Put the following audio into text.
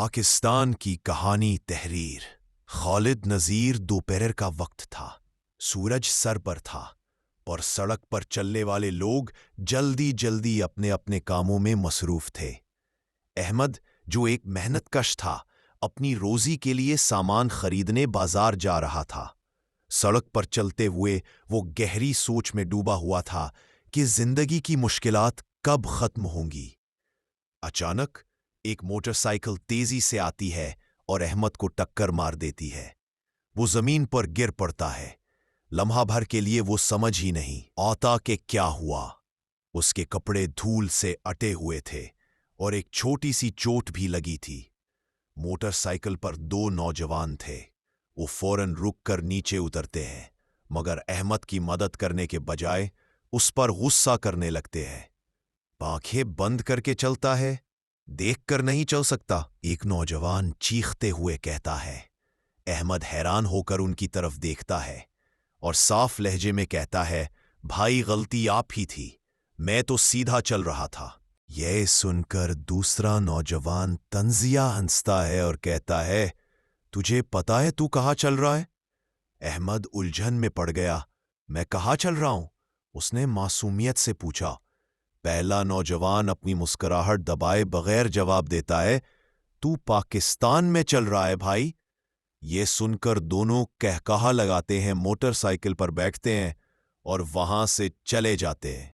پاکستان کی کہانی تحریر خالد نذیر دوپہر کا وقت تھا۔ سورج سر پر تھا اور سڑک پر چلنے والے لوگ جلدی جلدی اپنے اپنے کاموں میں مصروف تھے۔ احمد جو ایک محنت کش تھا اپنی روزی کے لیے سامان خریدنے بازار جا رہا تھا۔ سڑک پر چلتے ہوئے وہ گہری سوچ میں ڈوبا ہوا تھا کہ زندگی کی مشکلات کب ختم ہوں گی۔ اچانک ایک موٹر سائیکل تیزی سے آتی ہے اور احمد کو ٹکر مار دیتی ہے۔ وہ زمین پر گر پڑتا ہے۔ لمحہ بھر کے لیے وہ سمجھ ہی نہیں آتا کہ کیا ہوا۔ اس کے کپڑے دھول سے اٹے ہوئے تھے اور ایک چھوٹی سی چوٹ بھی لگی تھی۔ موٹر سائیکل پر دو نوجوان تھے۔ وہ فوراً رک کر نیچے اترتے ہیں، مگر احمد کی مدد کرنے کے بجائے اس پر غصہ کرنے لگتے ہیں۔ آنکھیں بند کر کے چلتا ہے، دیکھ کر نہیں چل سکتا، ایک نوجوان چیختے ہوئے کہتا ہے۔ احمد حیران ہو کر ان کی طرف دیکھتا ہے اور صاف لہجے میں کہتا ہے، بھائی غلطی آپ ہی تھی، میں تو سیدھا چل رہا تھا۔ یہ سن کر دوسرا نوجوان طنزیہ ہنستا ہے اور کہتا ہے، تجھے پتا ہے تو کہاں چل رہا ہے؟ احمد الجھن میں پڑ گیا۔ میں کہاں چل رہا ہوں؟ اس نے معصومیت سے پوچھا۔ پہلا نوجوان اپنی مسکراہٹ دبائے بغیر جواب دیتا ہے، تو پاکستان میں چل رہا ہے بھائی۔ یہ سن کر دونوں کہکہا لگاتے ہیں، موٹر سائیکل پر بیٹھتے ہیں اور وہاں سے چلے جاتے ہیں۔